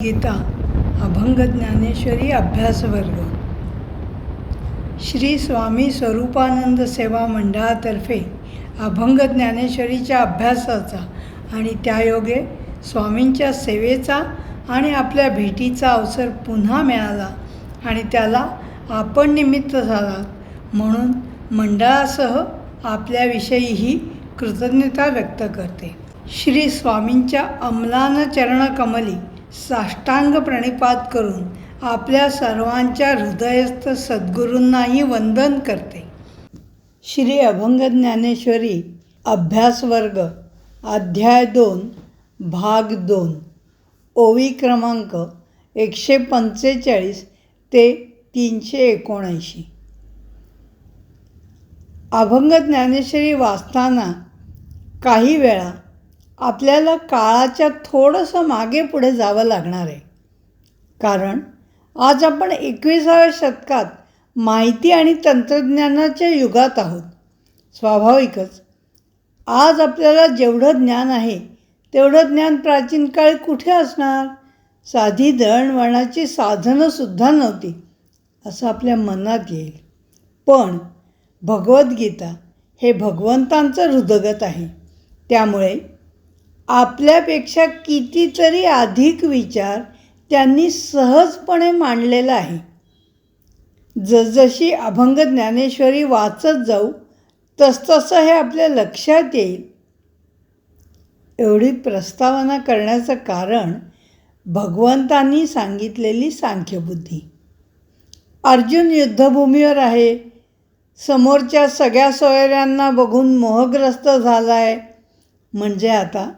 गीता अभंग ज्ञानेश्वरी अभ्यासवर्ग श्री स्वामी स्वरूपानंद सेवा मंडळातर्फे अभंग ज्ञानेश्वरीच्या अभ्यासाचा आणि त्यायोगे स्वामींच्या सेवेचा आणि आपल्या भेटीचा अवसर पुन्हा मिळाला आणि त्याला आपण निमित्त झाला म्हणून मंडळासह आपल्याविषयीही कृतज्ञता व्यक्त करते. श्री स्वामींच्या अमलान चरणकमली साष्टांग प्रणिपात करून आपल्या सर्वांच्या हृदयस्थ सद्गुरूंनाही वंदन करते. श्री अभंग ज्ञानेश्वरी अभ्यासवर्ग अध्याय 2 भाग 2 ओवी क्रमांक 145 ते 379. अभंग ज्ञानेश्वरी वाचताना काही वेळा आपल्याला काळाच्या थोडंसं मागे पुढे जावं लागणार आहे, कारण आज आपण 21व्या शतकात माहिती आणि तंत्रज्ञानाच्या युगात आहोत. स्वाभाविकच आज आपल्याला जेवढं ज्ञान आहे तेवढं ज्ञान प्राचीन काळी कुठे असणार. साधी दळणवळणाची साधनंसुद्धा नव्हती असं आपल्या मनात येईल. पण भगवद्गीता हे भगवंतांचं हृदगत आहे, त्यामुळे आपल्यापेक्षा कितीतरी अधिक विचार त्यांनी सहजपणे मांडलेला आहे. जसजशी अभंग ज्ञानेश्वरी वाचत जाऊ तसतसं हे आपल्या लक्षात येईल. एवढी प्रस्तावना करण्याचं कारण भगवंतांनी सांगितलेली सांख्यबुद्धी. अर्जुन युद्धभूमीवर आहे, समोरच्या सगळ्या सोयऱ्यांना बघून मोहग्रस्त झाला आहे, म्हणजे आता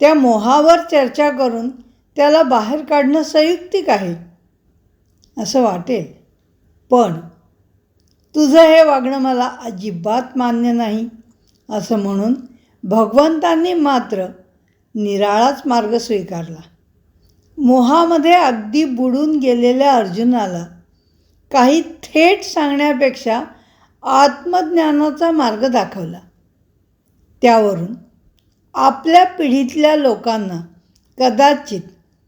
त्या मोहावर चर्चा करून त्याला बाहेर काढणं संयुक्तिक आहे असं वाटेल. पण तुझं हे वागणं मला अजिबात मान्य नाही असं म्हणून भगवंतांनी मात्र निराळाच मार्ग स्वीकारला. मोहामध्ये अगदी बुडून गेलेल्या अर्जुनाला काही थेट सांगण्यापेक्षा आत्मज्ञानाचा मार्ग दाखवला. त्यावरून आपल्या पिढीतल्या लोकांना कदाचित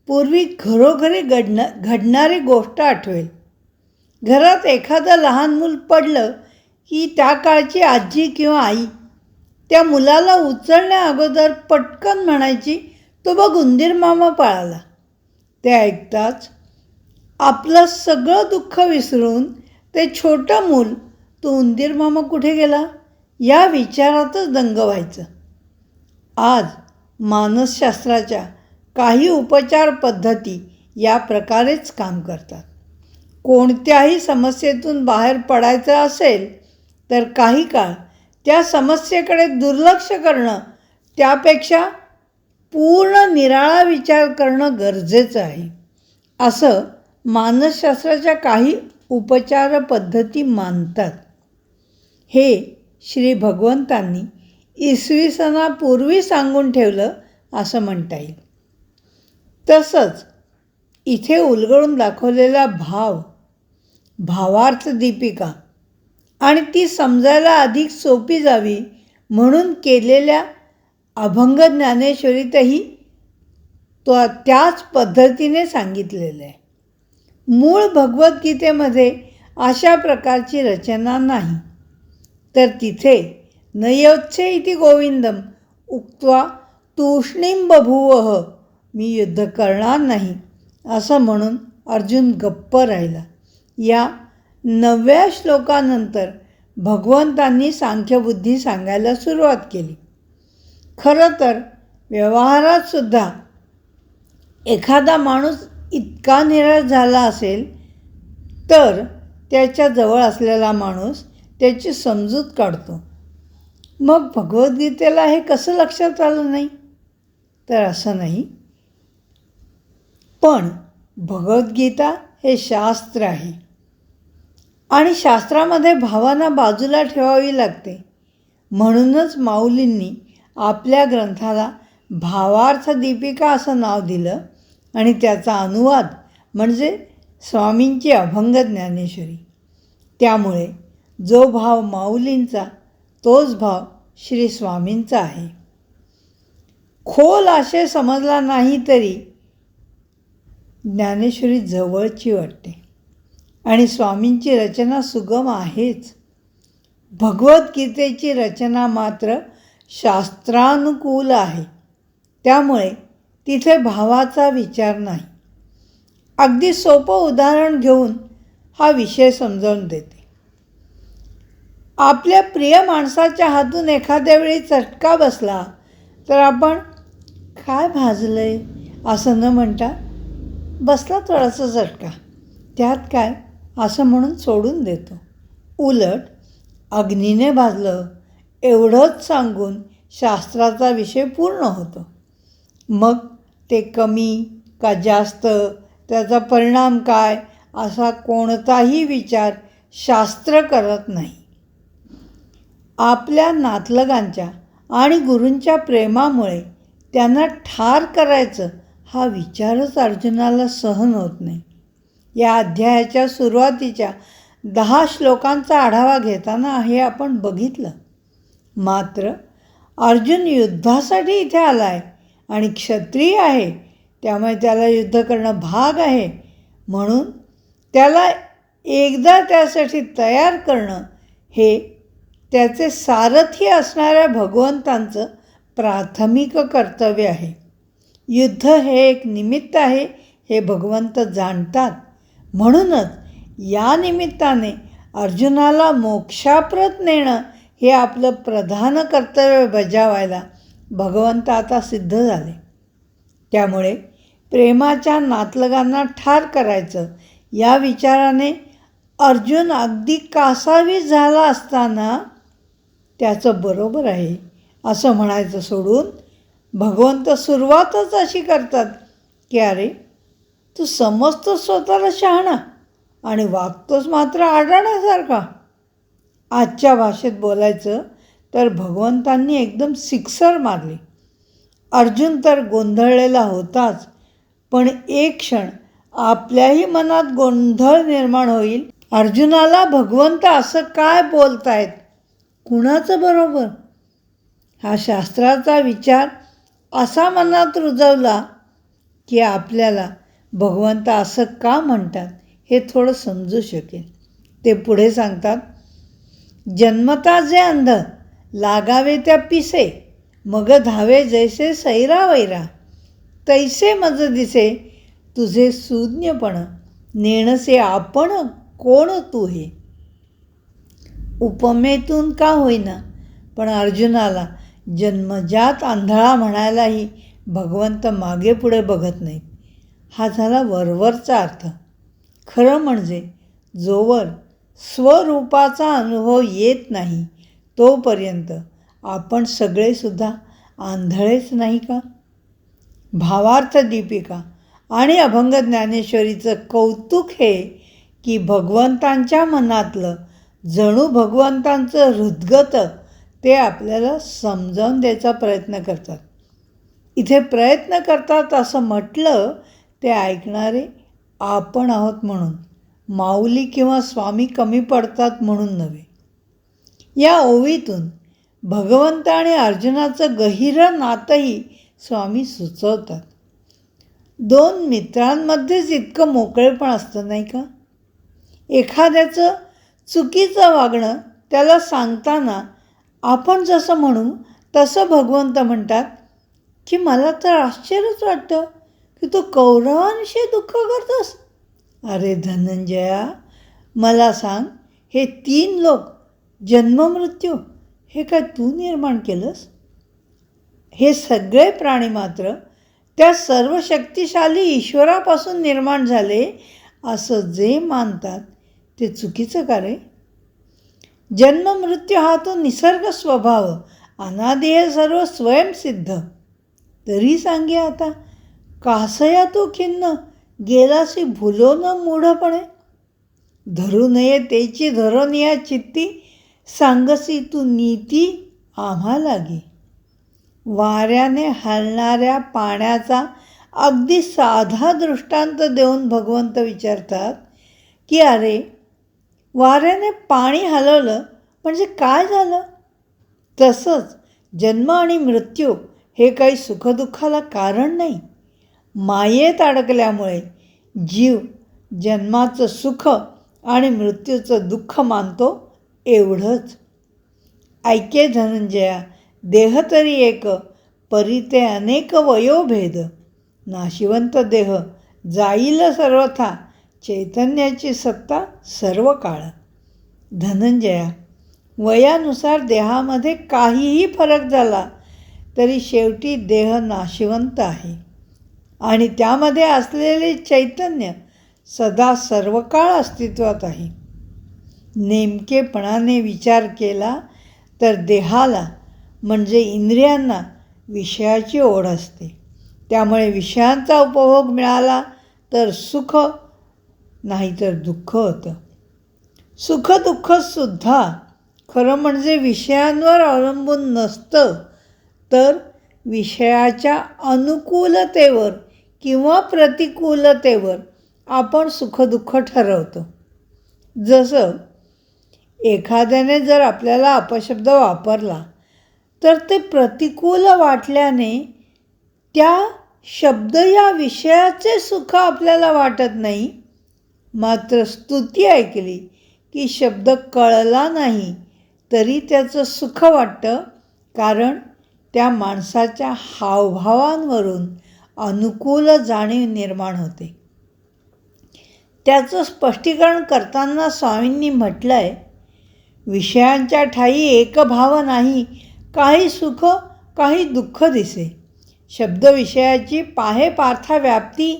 पूर्वी घरोघरी घडणारी गोष्ट आठवेल. घरात एखादं लहान मूल पडलं की त्या काळची आजी किंवा आई त्या मुलाला उचलण्या अगोदर पटकन म्हणायची, तो बघ उंदीर मामा पळाला. ते ऐकताच आपलं सगळं दुःख विसरून ते छोटं मूल तो उंदीर मामा कुठे गेला या विचारातच दंग व्हायचं. आज मानसशास्त्राच्या काही उपचार पद्धती या प्रकारेच काम करतात. कोणत्याही समस्येतून बाहेर पडायचं असेल तर काही काळ त्या समस्येकडे दुर्लक्ष करणं त्यापेक्षा पूर्ण निराळा विचार करणं गरजेचं आहे असं मानसशास्त्राच्या काही उपचार पद्धती मानतात. हे श्री भगवंतांनी इसवी सनापूर्वी सांगून ठेवलं असं म्हणता येईल. तसंच इथे उलगडून दाखवलेला भावार्थ दीपिका आणि ती समजायला अधिक सोपी जावी म्हणून केलेल्या अभंग ज्ञानेश्वरीतही तो त्याच पद्धतीने सांगितलेलं आहे. मूळ भगवद्गीतेमध्ये अशा प्रकारची रचना नाही, तर तिथे नयोत्से इति गोविंदम उक्त्वा तूष्णीम बभूवः, मी युद्ध करणार नाही असं म्हणून अर्जुन गप्प राहिला. या 9व्या श्लोकानंतर भगवंतांनी सांख्यबुद्धी सांगायला सुरुवात केली. खरं तर व्यवहारात सुद्धा एखादा माणूस इतका निराश झाला असेल तर त्याच्याजवळ असलेला माणूस त्याची समजूत काढतो. मग भगवद्गीतेला हे कसं लक्षात आलं नाही? तर असं नाही, पण भगवद्गीता हे शास्त्र आहे आणि शास्त्रामध्ये भावना बाजूला ठेवावी लागते. म्हणूनच माऊलींनी आपल्या ग्रंथाला भावार्थ दीपिका असं नाव दिलं आणि त्याचा अनुवाद म्हणजे स्वामींची अभंग ज्ञानेश्वरी. त्यामुळे जो भाव माऊलींचा तोच भाव श्री स्वामींचा आहे. खोल आशय समजला नाही तरी ज्ञानेश्वरी जवळची वाटते आणि स्वामींची रचना सुगम आहेच. भगवद्गीतेची रचना मात्र शास्त्रानुकूल आहे, त्यामुळे तिथे भावाचा विचार नाही. अगदी सोपं उदाहरण घेऊन हा विषय समजावून देते. आपल्या प्रिय माणसाच्या हातून एखाद्या वेळी चटका बसला तर आपण काय भाजलंय असं न म्हणता बसला थोडासा चटका, त्यात काय असं म्हणून सोडून देतो. उलट अग्नीने भाजलं एवढंच सांगून शास्त्राचा विषय पूर्ण होतो. मग ते कमी का जास्त, त्याचा परिणाम काय असा कोणताही विचार शास्त्र करत नाही. आपल्या नातलगांच्या आणि गुरूंच्या प्रेमामुळे त्यांना ठार करायचं हा विचारच अर्जुनाला सहन होत नाही. या अध्यायाच्या सुरुवातीच्या 10 श्लोकांचा आढावा घेताना हे आपण बघितलं. मात्र अर्जुन युद्धासाठी इथे आला आहे आणि क्षत्रिय आहे, त्यामुळे त्याला युद्ध करणं भाग आहे. म्हणून त्याला एकदा त्यासाठी तयार करणं हे त्याचे सारथी असणाऱ्या भगवंतांचं प्राथमिक कर्तव्य आहे. युद्ध हे एक निमित्त आहे हे भगवंत जाणतात. म्हणूनच या निमित्ताने अर्जुनाला मोक्षाप्रत नेणं हे आपलं प्रधान कर्तव्य बजावायला भगवंत आता सिद्ध झाले. त्यामुळे प्रेमाच्या नातलगांना ठार करायचं या विचाराने अर्जुन अगदी कासावीस झाला असताना त्याचं बरोबर आहे असं म्हणायचं सोडून भगवंत सुरुवातच अशी करतात की अरे तू समजतोस स्वतःला शहाणा आणि वागतोस मात्र आढळण्यासारखा. आजच्या भाषेत बोलायचं तर भगवंतांनी एकदम सिक्सर मारली. अर्जुन तर गोंधळलेला होताच, पण एक क्षण आपल्याही मनात गोंधळ निर्माण होईल. अर्जुनाला भगवंत असं काय बोलतायत, कुणाचं बरोबर, हा शास्त्राचा विचार असा मनात रुजवला की आपल्याला भगवंत असं का म्हणतात हे थोडं समजू शकेल. ते पुढे सांगतात, जन्मता जे अंध लागावे त्या पिसे, मग धावे जैसे सैरा वैरा, तैसे मज दिसे तुझे सुज्ञपण, नेणसे आपण कोण तू हे. उपमेतून का होईना पण अर्जुनाला जन्मजात आंधळा म्हणायलाही भगवंत मागे पुढे बघत नाहीत. हा झाला वरवरचा अर्थ. खरं म्हणजे जोवर स्वरूपाचा अनुभव येत नाही तोपर्यंत आपण सगळेसुद्धा आंधळेच नाही का. भावार्थ दीपिका आणि अभंग ज्ञानेश्वरीचं कौतुक हे की भगवंतांच्या मनातलं जणू भगवंतांचं हृद्गत ते आपल्याला समजावून द्यायचा प्रयत्न करतात. इथे प्रयत्न करतात असं म्हटलं ते ऐकणारे आपण आहोत म्हणून, माऊली किंवा स्वामी कमी पडतात म्हणून नव्हे. या ओवीतून भगवंत आणि अर्जुनाचं गहिरं नातंही स्वामी सुचवतात. 2 मित्रांमध्येच इतकं मोकळेपण असतं नाही का. एखाद्याचं चुकीचं वागणं त्याला सांगताना आपण जसं म्हणू तसं भगवंत म्हणतात की मला तर आश्चर्यच वाटतं की तू कौरवांशी दुःख करतोस. अरे धनंजया, मला सांग, हे 3 लोक जन्ममृत्यू हे काय तू निर्माण केलंस. हे सगळे प्राणी मात्र त्या सर्व शक्तिशाली ईश्वरापासून निर्माण झाले असं जे मानतात ते चुकीचं का रे. जन्ममृत्यू हा तो निसर्ग स्वभाव, अनादि हे सर्व स्वयंसिद्ध. तरी सांगे आता कासया तू खिन्न, गेलासी भुलो न मूढपणे. धरू नये तेची धरून या चित्ती, सांगसी तू नीती आम्हा लागी. वाऱ्याने हलणाऱ्या पाण्याचा अगदी साधा दृष्टांत देऊन भगवंत विचारतात की अरे वाऱ्याने पाणी हलवलं म्हणजे काय झालं. तसंच जन्म आणि मृत्यू हे काही सुखदुःखाला कारण नाही. मायेत अडकल्यामुळे जीव जन्माचं सुख आणि मृत्यूचं दुःख मानतो एवढंच. ऐके धनंजया, देह तरी एक, परी ते अनेक वयोभेद. नाशिवंत देह जाईल सर्वथा, चैतन्याची सत्ता सर्व काळ. धनंजया, वयानुसार देहामध्ये काहीही फरक झाला तरी शेवटी देह नाशिवंत आहे आणि त्यामध्ये असलेले चैतन्य सदा सर्व काळ अस्तित्वात आहे. नेमकेपणाने विचार केला तर देहाला म्हणजे इंद्रियांना विषयाची ओढ असते. त्यामुळे विषयांचा उपभोग मिळाला तर सुख, नाहीतर दुःख होतं. सुखदुःखसुद्धा खरं म्हणजे विषयांवर अवलंबून नसतं, तर विषयाच्या अनुकूलतेवर किंवा प्रतिकूलतेवर आपण सुखदुःख ठरवतो. जसं एखाद्याने जर आपल्याला अपशब्द वापरला तर ते प्रतिकूल वाटल्याने त्या शब्द या विषयाचे सुख आपल्याला वाटत नाही. मात्र स्तुती ऐकली की शब्द कळला नाही तरी त्याचं सुख वाटतं, कारण त्या माणसाच्या हावभावांवरून अनुकूल जाणीव निर्माण होते. त्याचं स्पष्टीकरण करताना स्वामींनी म्हटलं आहे, विषयांच्या ठाई एक भाव नाही, काही सुख काही दुःख दिसे. शब्दविषयाची पाहे पार्था व्याप्ती,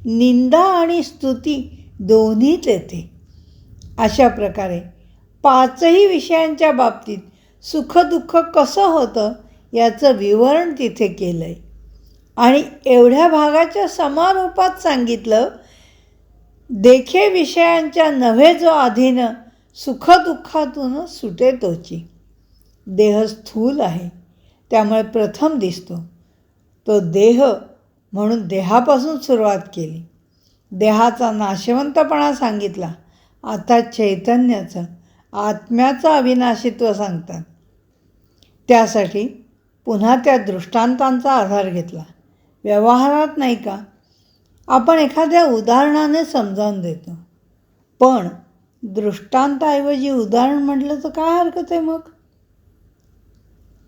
निंदा आणि स्तुती दोन्हीच येते. अशा प्रकारे पाचही विषयांच्या बाबतीत सुखदुःख कसं होतं याचं विवरण तिथे केलं आहे आणि एवढ्या भागाच्या समारोपात सांगितलं, देखे विषयांच्या नव्हे जो अधीन, सुखदुःखातून सुटे तोची. देह स्थूल आहे, त्यामुळे प्रथम दिसतो. तो देह म्हणून देहापासून सुरुवात केली. देहाचा नाशवंतपणा सांगितला. आता चैतन्याचं, आत्म्याचं अविनाशित्व सांगतात. त्यासाठी पुन्हा त्या दृष्टांतांचा आधार घेतला. व्यवहारात नाही का, आपण एखाद्या उदाहरणाने समजावून देतो, पण दृष्टांताऐवजी उदाहरण म्हटलं तर काय हरकत आहे मग?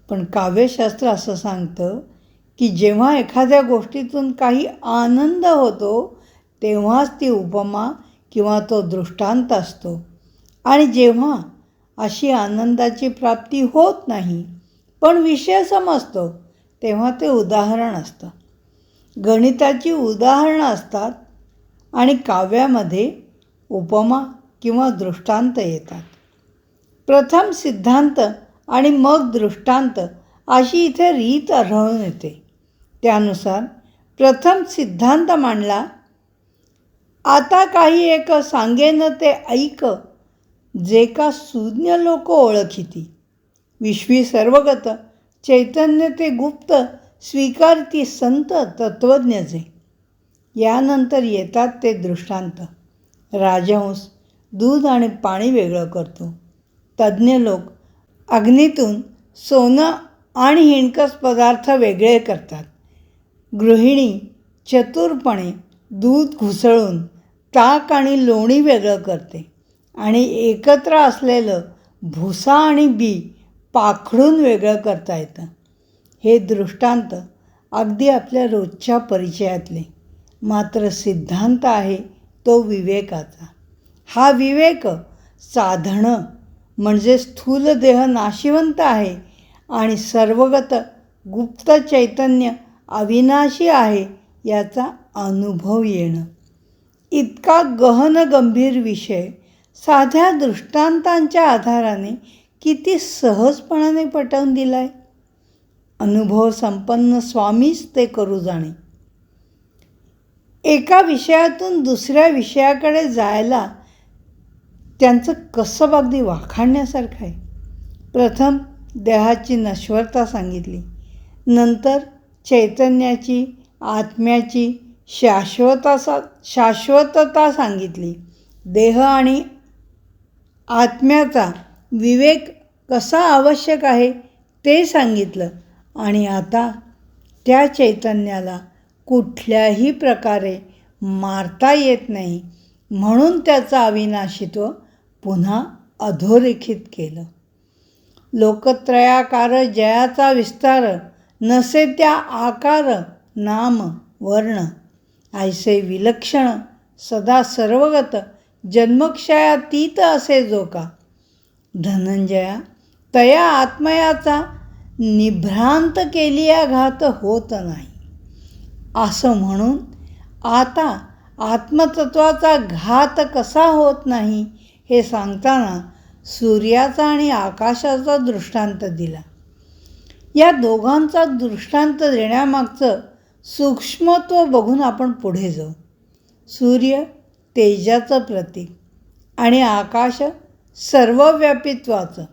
पण काव्यशास्त्र असं सांगतं की जेव्हा एखाद्या गोष्टीतून काही आनंद होतो तेव्हाच ती उपमा किंवा तो दृष्टांत असतो, आणि जेव्हा अशी आनंदाची प्राप्ती होत नाही पण विषय समजतो तेव्हा ते उदाहरण असतं. गणिताची उदाहरणं असतात आणि काव्यामध्ये उपमा किंवा दृष्टांत येतात. प्रथम सिद्धांत आणि मग दृष्टांत अशी इथे रीत आढळून येते. त्यानुसार प्रथम सिद्धांत मांडला, आता काही एक सांगेन ते ऐक, जे का सुज्ञ लोक ओळखिती. विश्वी सर्वगत चैतन्य ते गुप्त, स्वीकारती संत तत्त्वज्ञ जे. यानंतर येतात ते दृष्टांत. राजहंस दूध आणि पाणी वेगळं करतो. तज्ज्ञ लोक अग्नीतून सोनं आणि हिणकस पदार्थ वेगळे करतात. गृहिणी चतुरपणे दूध घुसळून ताक आणि लोणी वेगळं करते आणि एकत्र असलेलं भुसा आणि बी पाखडून वेगळं करता येतं. हे दृष्टांत अगदी आपल्या रोजच्या परिचयातले. मात्र सिद्धांत आहे तो विवेकाचा. हा विवेक साधणं म्हणजे स्थूल देह नाशिवंत आहे आणि सर्वगत गुप्त चैतन्य अविनाशी आहे याचा अनुभव येणं. इतका गहन गंभीर विषय साध्या दृष्टांतांच्या आधाराने किती सहजपणाने पटवून दिलाय. अनुभव संपन्न स्वामीच ते करू जाणे. एका विषयातून दुसऱ्या विषयाकडे जायला त्यांचं कसब अगदी वाखाणण्यासारखं आहे. प्रथम देहाची नश्वरता सांगितली, नंतर चैतन्याची, आत्म्याची शाश्वतता सांगितली. देह आणि आत्म्याचा विवेक कसा आवश्यक आहे ते सांगितलं, आणि आता त्या चैतन्याला कुठल्याही प्रकारे मारता येत नाही, म्हणून त्याचं अविनाशित्व पुन्हा अधोरेखित केलं. लोकत्रयाकार जयाचा विस्तार, नसे त्या आकार नाम वर्ण. ऐसे विलक्षण सदा सर्वगत, जन्मक्षयातीत असे जो का. धनंजया तया आत्मयाचा निभ्रांत केलिया घात होत नाही. असं म्हणून आता आत्मतत्वाचा घात कसा होत नाही हे सांगताना सूर्याचा आणि आकाशाचा दृष्टांत दिला. या दोघांचा दृष्टांत देण्यामागचं सूक्ष्मत्व बघून आपण पुढे जाऊ. सूर्य तेजाचं प्रतीक आणि आकाश सर्वव्यापित्वाचं.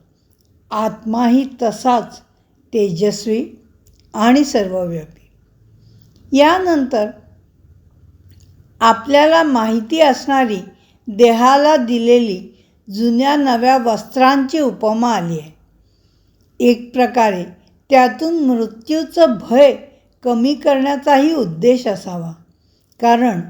आत्माही तसाच तेजस्वी आणि सर्वव्यापी. यानंतर आपल्याला माहिती असणारी देहाला दिलेली जुन्या नव्या वस्त्रांची उपमा आली आहे. एक प्रकारे त्यातून मृत्यूचं भय कमी करण्याचाही उद्देश असावा. कारण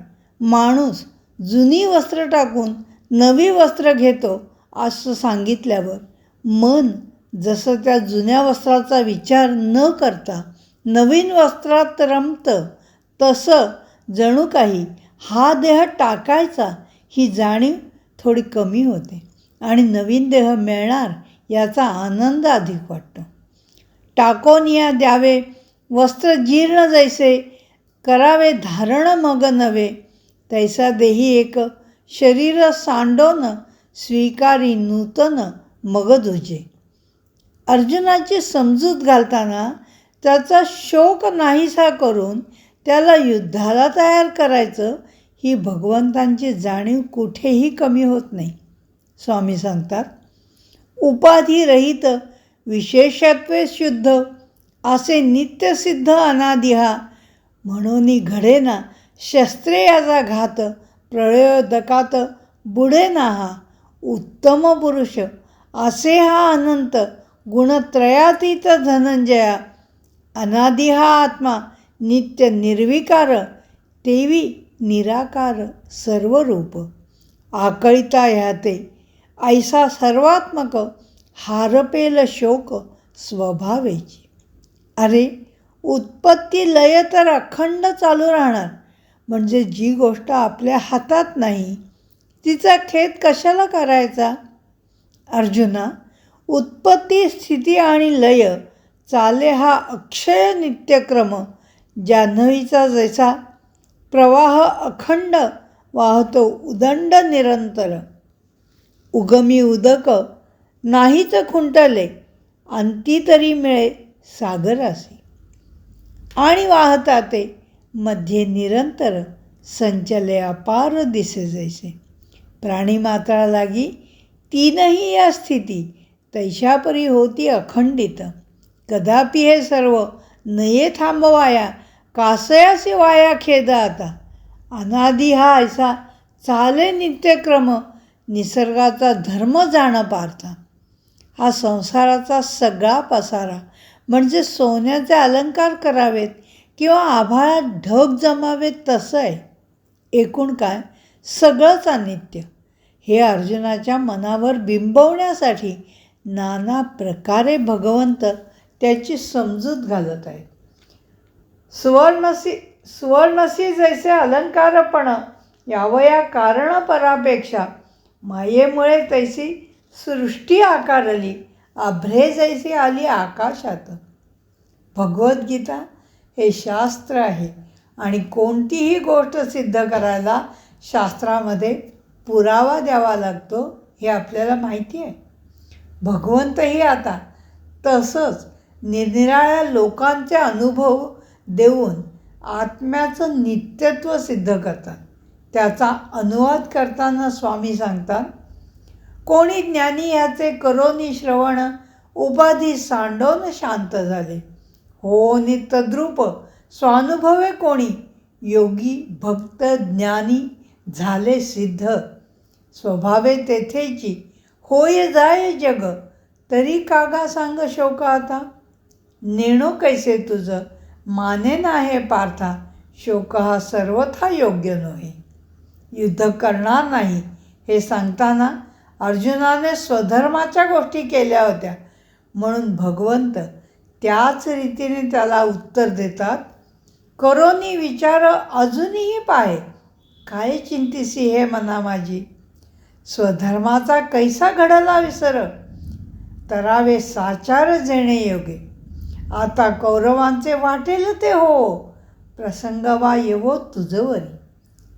माणूस जुनी वस्त्र टाकून नवी वस्त्र घेतो असं सांगितल्यावर मन जसं त्या जुन्या वस्त्राचा विचार न करता नवीन वस्त्रात रमतं, तसं जणू काही हा देह टाकायचा ही जाणीव थोडी कमी होते आणि नवीन देह मिळणार याचा आनंद अधिक वाटतो. टाकोनिया द्यावे वस्त्र जीर्ण जैसे, करावे धारण मग नवे. तैसा देही एक शरीर सांडोन, स्वीकारी नूतन मग दुजे. अर्जुनाची समजूत घालताना त्याचा शोक नाहीसा करून त्याला युद्धाला तयार करायचं ही भगवंतांची जाणीव कुठेही कमी होत नाही. स्वामी सांगतात, उपाधिरहित विशेषत्वे शुद्ध, असे नित्यसिद्ध अनादि हा. म्हणून घडेना शस्त्रे याचा घात, प्रळयोदकात बुडेना हा. उत्तम पुरुष असे हा अनंत, गुणत्रयातीत धनंजया. अनादि हा आत्मा नित्य निर्विकार, तेवी निराकार सर्वरूप. आकळिता ह्याते ऐसा सर्वात्मक, हारपेल शोक स्वभावेची. अरे उत्पत्ती लय तर अखंड चालू राहणार, म्हणजे जी गोष्ट आपल्या हातात नाही तिचा खेद कशाला करायचा. अर्जुना, उत्पत्ती स्थिती आणि लय चाले हा अक्षय नित्यक्रम. जान्हवीचा जैसा प्रवाह अखंड वाहतो उदंड निरंतर. उगमी उदक नाहीच खुंटले, अंती तरी मिळे सागरासी. आणि वाहता ते मध्ये निरंतर, संचले अपार दिसे जैसे. प्राणीमात्रा लागी तीनही या स्थिती, तैशापरी होती अखंडित. कदापि हे सर्व नये थांबवाया, कासयासी वाया खेद आता. अनादि हा ऐसा चाले नित्यक्रम, निसर्गाचा धर्म जाण पार्था. हा संसाराचा सगळा पसारा म्हणजे सोन्याचे अलंकार करावेत किंवा आभाळात ढग जमावेत तसं आहे. एकूण काय, सगळंच अनित्य. हे अर्जुनाच्या मनावर बिंबवण्यासाठी नाना प्रकारे भगवंत त्याची समजूत घालत आहेत. सुवर्णसी जैसे अलंकारपण, यावया कारण परापेक्षा. मायेमुळे तैसी सृष्टी आकारली, अभ्रे जैसी आली आकाशात. भगवद्गीता हे शास्त्र आहे आणि कोणतीही गोष्ट सिद्ध करायला शास्त्रामध्ये पुरावा द्यावा लागतो हे आपल्याला माहिती आहे. भगवंतही आता तसंच निरनिराळ्या लोकांचे अनुभव देऊन आत्म्याचं नित्यत्व सिद्ध करतात. त्याचा अनुवाद करताना स्वामी सांगतात, कोणी ज्ञानी याचे करोनी श्रवण, उपाधी सांडोन शांत झाले. हो नितद्रूप स्वानुभवे कोणी, योगी भक्त ज्ञानी झाले सिद्ध. स्वभावे तेथेची होय जाय जग, तरी कागा सांग शोक आता. नेणो कैसे तुझं माने नाहे पार्था, शोक हा सर्वथा योग्य नव्हे. युद्ध करणार नाही हे सांगताना अर्जुनाने स्वधर्माच्या गोष्टी केल्या होत्या म्हणून भगवंत त्याच रीतीने त्याला उत्तर देतात. करोनी विचार अजूनही पाहे, काय चिंतिसी हे मना माझी. स्वधर्माचा कैसा घडला विसर, तरावे साचार जेणे योगे. आता कौरवांचे वाटेल ते हो, प्रसंग वा येवो तुझवरी.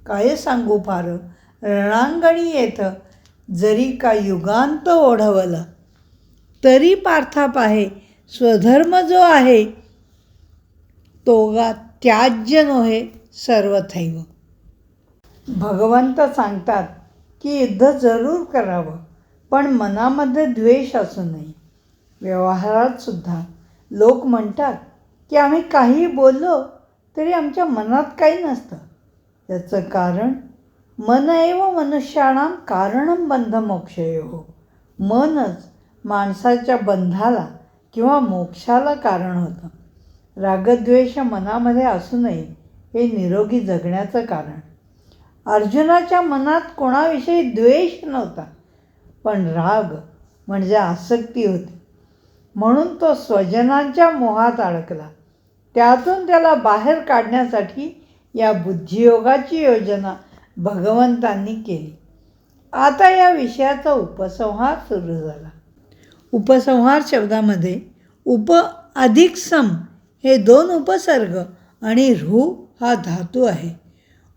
काय सांगू फार रणांगणी येथ, जरी का युगांत ओढवला. तरी पार्था पाहे स्वधर्म जो आहे, तोगा त्याज्य नोहे सर्वथैव. भगवंत सांगतात की युद्ध जरूर करावं, पण मनामध्ये द्वेष असू नये. व्यवहारात सुद्धा लोक म्हणतात की आम्ही काही बोललो तरी आमच्या मनात काही नसतं. याचं कारण मन एव मनुष्याणां कारणं बंधमोक्षयोः. मनच माणसाच्या बंधाला किंवा मोक्षाला कारण होतं. रागद्वेष मनामध्ये असू नये हे निरोगी जगण्याचं कारण. अर्जुनाच्या मनात कोणाविषयी द्वेष नव्हता, पण राग म्हणजे आसक्ती होती. म्हणून तो स्वजनांच्या मोहात अडकला. त्यातून त्याला बाहेर काढण्यासाठी या बुद्धियोगाची योजना भगवंतांनी केली. आता या विषयाचा उपसंहार सुरू झाला. उपसंहार शब्दामध्ये उप अधिक सम हे 2 उपसर्ग आणि रू हा धातू आहे.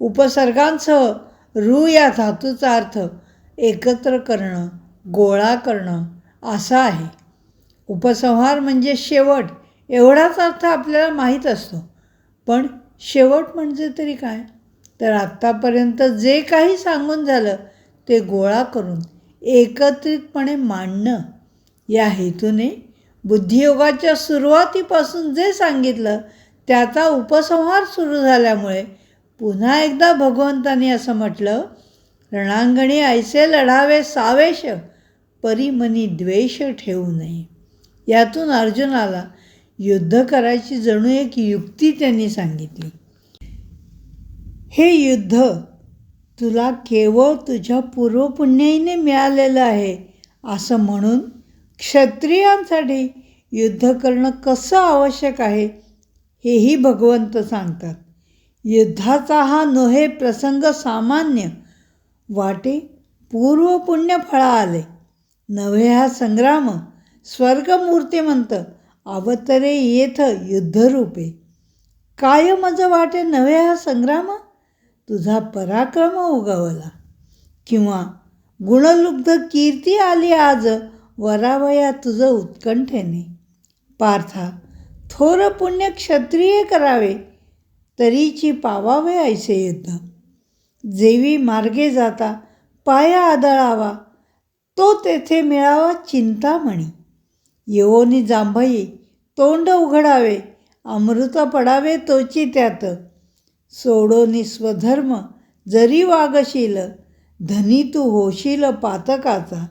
उपसर्गांसह रू या धातूचा अर्थ एकत्र करणं, गोळा करणं असा आहे. उपसंहार म्हणजे शेवट एवढाच अर्थ आपल्याला माहीत असतो. पण शेवट म्हणजे तरी काय? तर आत्तापर्यंत जे काही सांगून झालं ते गोळा करून एकत्रितपणे मांडणं या हेतूने बुद्धियोगाच्या सुरुवातीपासून जे सांगितलं त्याचा उपसंहार सुरू झाल्यामुळे पुन्हा एकदा भगवंतांनी असं म्हटलं, रणांगणी ऐसे लढावे सावेश, परी मनी द्वेष ठेवू नये. यातून अर्जुनाला युद्ध करायची जणू एक युक्ती त्यांनी सांगितली. हे युद्ध तुला केवळ तुझ्या पूर्वपुण्याईने मिळालेलं आहे असं म्हणून क्षत्रियांसाठी युद्ध करणं कसं आवश्यक आहे हेही भगवंत सांगतात. युद्धाचा हा नोहे प्रसंग सामान्य वाटे पूर्वपुण्य फळा आले. नव्हे हा संग्राम स्वर्गमूर्तिमंत अवतरे येथ युद्धरूपे. काय मज वाटे नव्हे हा संग्राम, तुझा पराक्रम उगवला. किंवा गुणलुब्ध कीर्ती आली आज, वरावया तुझं उत्कंठेने. पार्था, थोर पुण्य क्षत्रिय करावे, तरीची पावावे ऐसे युद्ध. जेवी मार्गे जाता पाया आदळावा, तो तेथे मिळावा चिंतामणी. येवोनी जांभई तोंड उघडावे, अमृत पडावे तोची त्यात. सोडोनी स्वधर्म जरी वागशील, धनी तू होशील पातकाचा.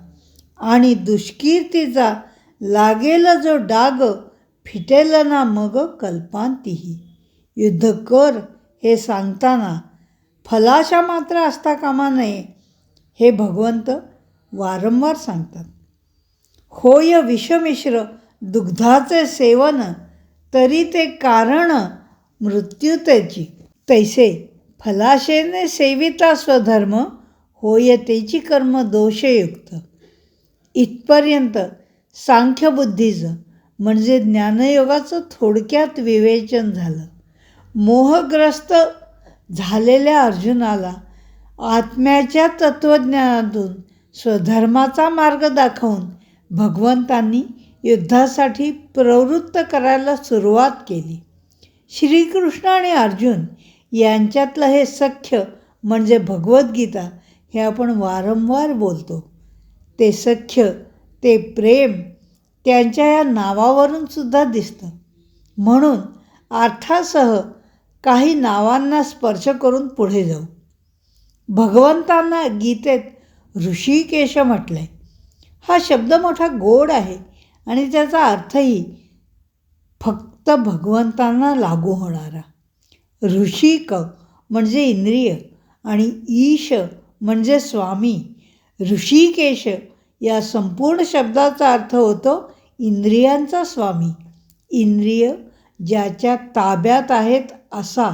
आणि दुष्कीर्तीचा लागेल जो डाग, फिटेल ना मग कल्पांतीही. युद्ध कर हे सांगताना फलाशा मात्र असता कामा नये हे भगवंत वारंवार सांगतात. होय विषमिश्र दुग्धाचे सेवन, तरी ते कारण मृत्यू त्याची. तैसे फलाशेने सेविता स्वधर्म, होय तेची कर्म दोषयुक्त. इथपर्यंत सांख्यबुद्धीचं म्हणजे ज्ञानयोगाचं थोडक्यात विवेचन झालं. मोहग्रस्त झालेल्या अर्जुनाला आत्म्याच्या तत्त्वज्ञानातून स्वधर्माचा मार्ग दाखवून भगवंतांनी युद्धासाठी प्रवृत्त करायला सुरुवात केली. श्रीकृष्ण आणि अर्जुन यांच्यातलं हे सख्य म्हणजे भगवद्गीता हे आपण वारंवार बोलतो. ते सख्य, ते प्रेम त्यांच्या या नावावरून सुद्धा दिसतं. म्हणून अर्थासह काही नावांना स्पर्श करून पुढे जाऊ. भगवंतांना गीतेत ऋषिकेश म्हटलं आहे. हा शब्द मोठा गोड आहे आणि त्याचा अर्थही फक्त भगवंतांना लागू होणारा. ऋषिक म्हणजे इंद्रिय आणि ईश म्हणजे स्वामी. ऋषिकेश या संपूर्ण शब्दाचा अर्थ होतो इंद्रियांचा स्वामी, इंद्रिय ज्याच्या ताब्यात आहेत असा.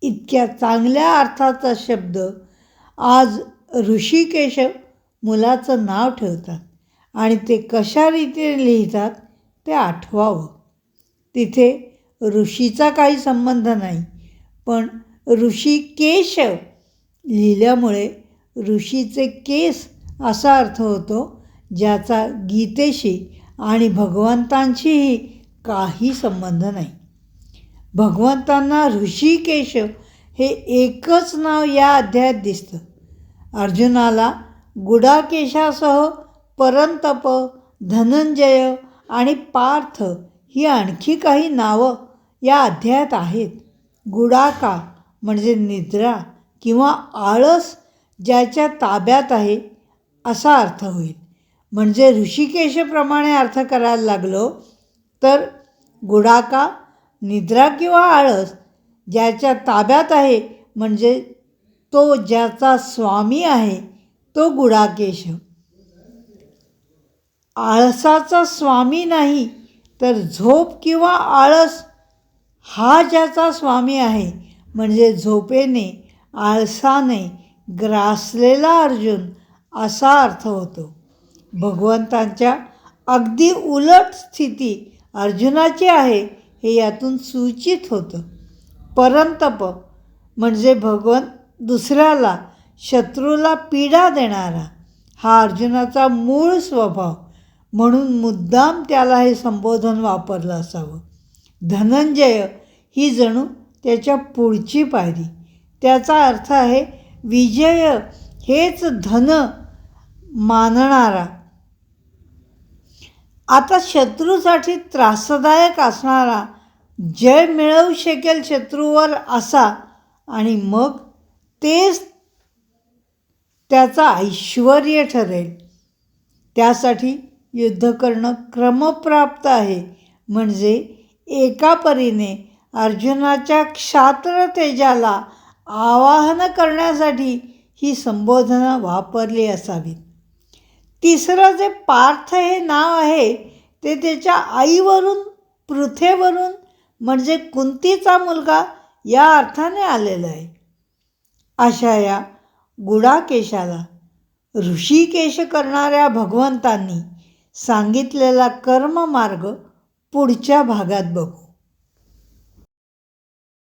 इतक्या चांगल्या अर्थाचा शब्द आज ऋषिकेश मुलाचं नाव ठेवतात आणि ते कशा रीतीने लिहितात ते आठवावं. तिथे ऋषीचा काही संबंध नाही, पण ऋषिकेश लिहिल्यामुळे ऋषीचे केस असा अर्थ होतो, ज्याचा गीतेशी आणि भगवंतांशीही काही संबंध नाही. भगवंतांना ऋषिकेश हे एकच नाव या अध्यायात दिसतं. अर्जुनाला गुडाकेशासह परंतप, धनंजय आणि पार्थ ही आणखी काही नावं या अध्यायात आहेत. गुडाका म्हणजे निद्रा किंवा आळस ज्याच्या ताब्यात आहे असा अर्थ होईल. म्हणजे ऋषिकेशप्रमाणे अर्थ करायला लागलो तर गुडाका निद्रा किंवा आळस ज्याच्या ताब्यात आहे म्हणजे तो ज्याचा स्वामी आहे तो गुडाकेश. आळसाचा स्वामी नाही तर झोप किंवा आळस हा ज्याचा स्वामी आहे म्हणजे झोपेने आळसाने ग्रासलेला अर्जुन असा अर्थ होतो. भगवंतांच्या अगदी उलट स्थिती अर्जुनाची आहे हे यातून सूचित होतं. परंतप म्हणजे भगवंत दुसऱ्याला, शत्रूला पीडा देणारा हा अर्जुनाचा मूळ स्वभाव, म्हणून मुद्दाम त्याला हे संबोधन वापरलं असावं. धनंजय ही जणू त्याच्या पुढची पायरी. त्याचा अर्थ आहे विजय हेच धन मानणारा. आता शत्रूसाठी त्रासदायक असणारा, जय मिळवू शकेल शत्रूवर असा आणि मग तेच त्याचा ऐश्वर्य ठरेल. त्यासाठी युद्ध करणं क्रमप्राप्त आहे. म्हणजे एका परीने अर्जुनाच्या क्षात्र तेजाला आवाहन करण्यासाठी ही संबोधनं वापरली असावीत. तिसरं जे पार्थ हे नाव आहे ते त्याच्या आईवरून, पृथेवरून म्हणजे कुंतीचा मुलगा या अर्थाने आलेलं आहे. अशा या गुडाकेशाला ऋषिकेश करणाऱ्या भगवंतांनी सांगितलेला कर्ममार्ग पुढच्या भागात बघू.